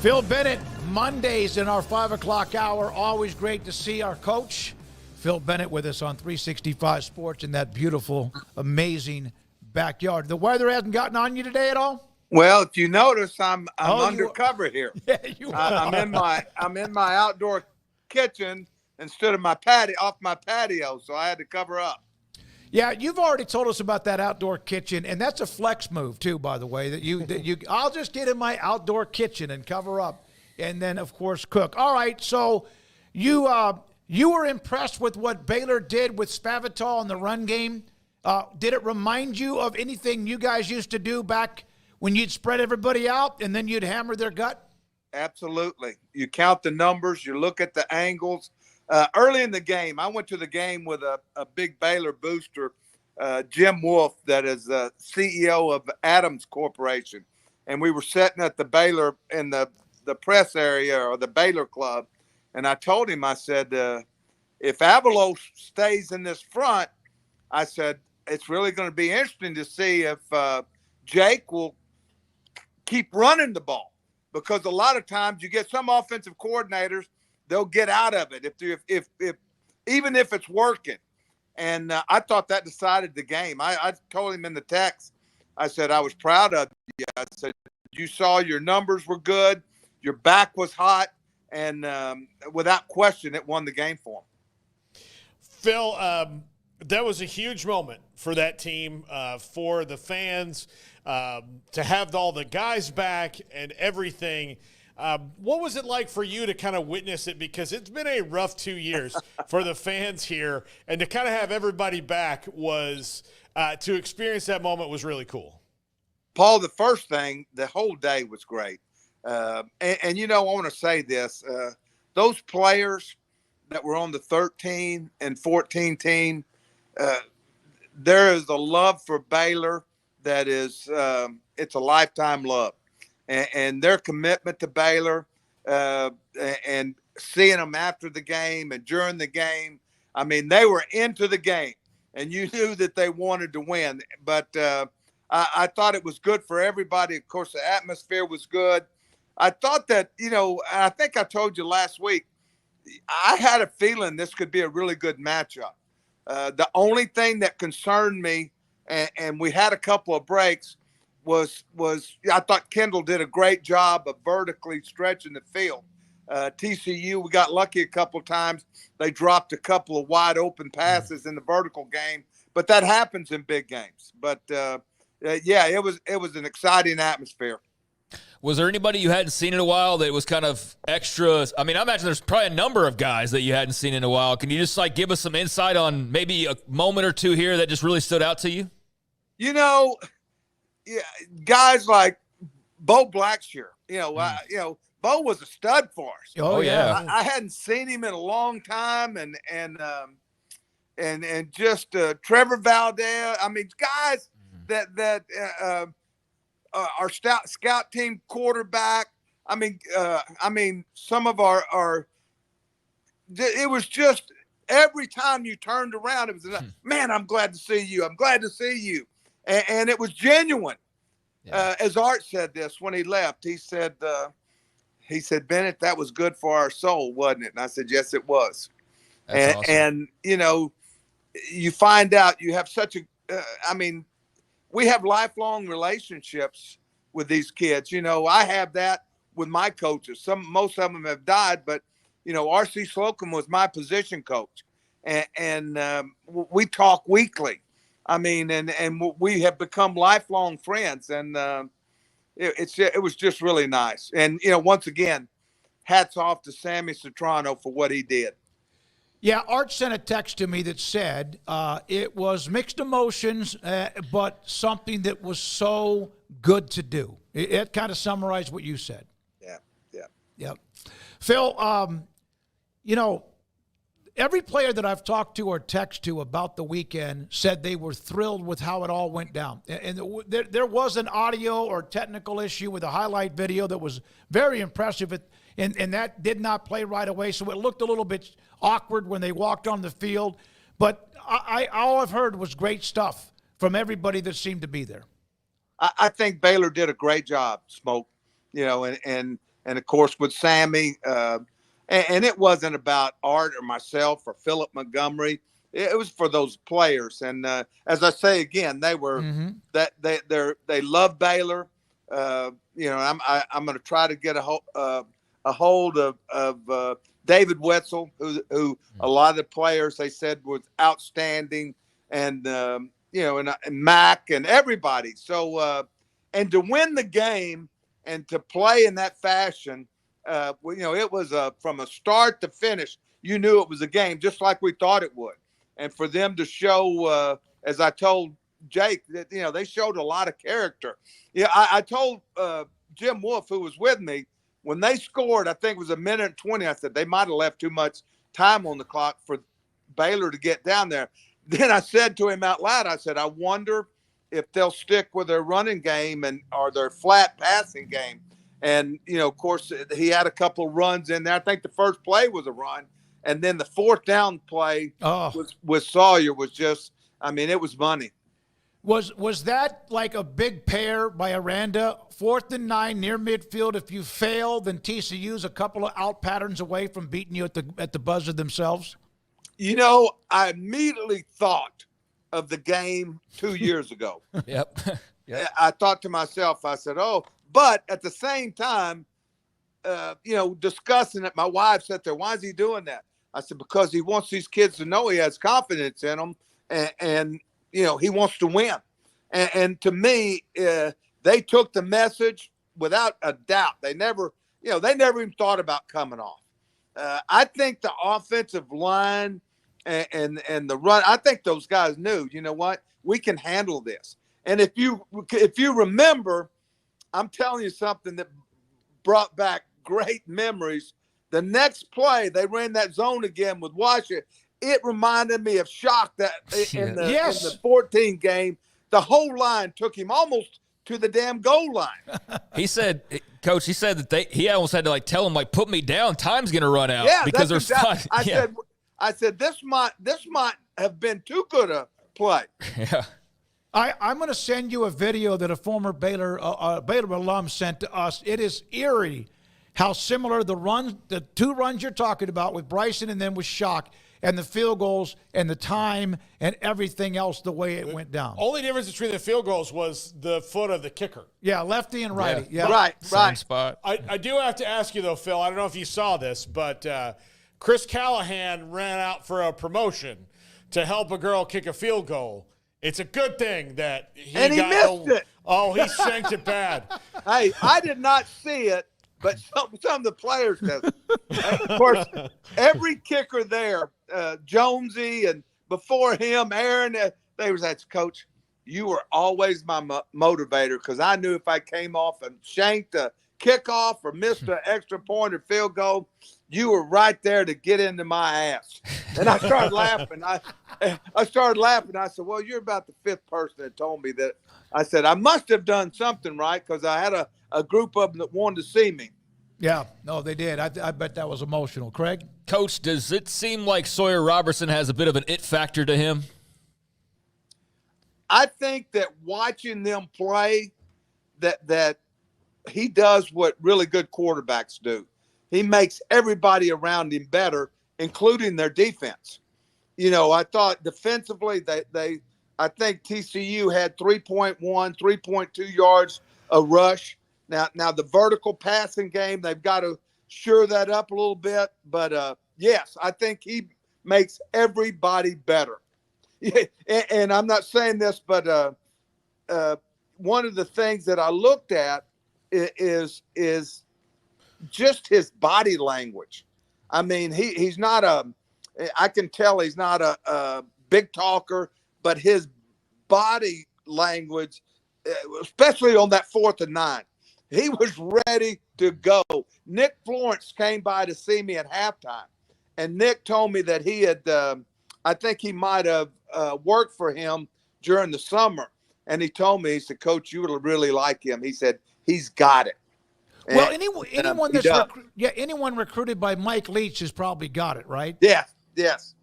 Phil Bennett, Mondays in our 5 o'clock hour. Always great to see our coach, Phil Bennett, with us on 365 Sports in that beautiful, amazing backyard. The weather hasn't gotten on you today at all? Well, if you notice, I'm undercover here. Yeah, you are. I'm in my outdoor kitchen instead of off my patio, so I had to cover up. Yeah, you've already told us about that outdoor kitchen, and that's a flex move too, by the way. I'll just get in my outdoor kitchen and cover up, and then of course cook. All right, so you were impressed with what Baylor did with Spavital in the run game. Did it remind you of anything you guys used to do back when you'd spread everybody out and then you'd hammer their gut? Absolutely. You count the numbers, you look at the angles. Early in the game, I went to the game with a big Baylor booster, Jim Wolf, that is the CEO of Adams Corporation. And we were sitting at the Baylor in the press area or the Baylor club. And I told him, I said, if Avalo stays in this front, I said, it's really going to be interesting to see if Jake will keep running the ball. Because a lot of times you get some offensive coordinators, they'll get out of it if even if it's working. And I thought that decided the game. I told him in the text, I said, I was proud of you. I said, you saw your numbers were good. Your back was hot. And without question, it won the game for him. Phil, that was a huge moment for that team, for the fans, to have all the guys back and everything. What was it like for you to kind of witness it? Because it's been a rough 2 years for the fans here, and to kind of have everybody back was to experience that moment was really cool. Paul, the first thing, the whole day was great. And you know, I want to say this, those players that were on the 13 and 14 team, there is a love for Baylor that is, it's a lifetime love. And their commitment to Baylor and seeing them after the game and during the game, I mean, they were into the game, and you knew that they wanted to win. But I thought it was good for everybody. Of course, the atmosphere was good. I thought that, you know, I think I told you last week, I had a feeling this could be a really good matchup. The only thing that concerned me, and we had a couple of breaks, was I thought Kendall did a great job of vertically stretching the field. TCU, we got lucky a couple of times. They dropped a couple of wide open passes in the vertical game, but that happens in big games. But yeah, it was an exciting atmosphere. Was there anybody you hadn't seen in a while that was kind of extra? I mean, I imagine there's probably a number of guys that you hadn't seen in a while. Can you just like give us some insight on maybe a moment or two here that just really stood out to you? You know, yeah, guys like Bo Blackshear, Bo was a stud for us. Oh yeah. I hadn't seen him in a long time, and just Trevor Valdez. I mean, guys that our scout team quarterback. I mean, some of our. It was just every time you turned around, it was man. I'm glad to see you. I'm glad to see you. And it was genuine. Yeah. As Art said this when he left, he said, Bennett, that was good for our soul, wasn't it? And I said, yes, it was. That's awesome. And, you know, you find out you have such we have lifelong relationships with these kids. You know, I have that with my coaches. Most of them have died, but, you know, R.C. Slocum was my position coach. And we talk weekly. I mean, and we have become lifelong friends, and it was just really nice. And, you know, once again, hats off to Sammy Citrano for what he did. Yeah, Art sent a text to me that said it was mixed emotions, but something that was so good to do. It kind of summarized what you said. Yeah. Phil, you know, every player that I've talked to or texted to about the weekend said they were thrilled with how it all went down. And there was an audio or technical issue with a highlight video that was very impressive, and that did not play right away, so it looked a little bit awkward when they walked on the field. But all I've heard was great stuff from everybody that seemed to be there. I think Baylor did a great job, Smoke. You know, and and of course with Sammy. And it wasn't about Art or myself or Philip Montgomery. It was for those players. And as I say again, they were they love Baylor. I'm going to try to get a hold of David Wetzel, who a lot of the players they said was outstanding, and and Mac and everybody. So and to win the game and to play in that fashion. It was from a start to finish. You knew it was a game, just like we thought it would. And for them to show, as I told Jake, that they showed a lot of character. Yeah, I told Jim Wolf, who was with me, when they scored, I think it was 1:20. I said they might have left too much time on the clock for Baylor to get down there. Then I said to him out loud, I said, I wonder if they'll stick with their running game or their flat passing game. And, of course, he had a couple of runs in there. I think the first play was a run. And then the fourth down play with Sawyer was just, it was money. Was that like a big pair by Aranda? 4th and 9 near midfield. If you fail, then TCU's a couple of out patterns away from beating you at the buzzer themselves? I immediately thought of the game 2 years ago. Yep. I thought to myself, I said, but at the same time, discussing it, my wife said there, why is he doing that? I said, because he wants these kids to know he has confidence in them and he wants to win. And to me, they took the message without a doubt. They never even thought about coming off. I think the offensive line and the run, I think those guys knew, you know what, we can handle this. And if you remember, I'm telling you something that brought back great memories. The next play, they ran that zone again with Washington. It reminded me of Shock that in the 14 game. The whole line took him almost to the damn goal line. He said, Coach, that he almost had to tell him put me down. Time's gonna run out. Yeah, because there's exactly. I said this might have been too good a play. Yeah. I'm going to send you a video that a former Baylor alum sent to us. It is eerie how similar the two runs you're talking about with Bryson and then with Shock, and the field goals and the time and everything else, the way it went down. Only difference between the field goals was the foot of the kicker. Yeah, lefty and righty. Yeah. Right. Same spot. I do have to ask you, though, Phil, I don't know if you saw this, but Chris Callahan ran out for a promotion to help a girl kick a field goal. It's a good thing that he missed it. Oh, he shanked it bad. Hey, I did not see it, but some of the players did. Of course, every kicker there, Jonesy and before him, Aaron, they was like, Coach, you were always my motivator, because I knew if I came off and shanked a kickoff or missed an extra point or field goal, you were right there to get into my ass. And I started laughing. I started laughing. I said, well, you're about the fifth person that told me that. I said, I must have done something right, because I had a group of them that wanted to see me. Yeah, no, they did. I bet that was emotional. Craig? Coach, does it seem like Sawyer Robertson has a bit of an it factor to him? I think that watching them play, that he does what really good quarterbacks do. He makes everybody around him better, including their defense. I thought defensively I think TCU had 3.1, 3.2 yards a rush. Now the vertical passing game, they've got to shore that up a little bit. But yes, I think he makes everybody better. And I'm not saying this, but one of the things that I looked at is just his body language. I mean, he's not I can tell he's not a big talker, but his body language, especially on that 4th and 9, he was ready to go. Nick Florence came by to see me at halftime, and Nick told me that he had, I think he might have worked for him during the summer. And he told me, he said, Coach, you would really like him. He said, he's got it. Well, anyone recruited by Mike Leach has probably got it, right? Yes.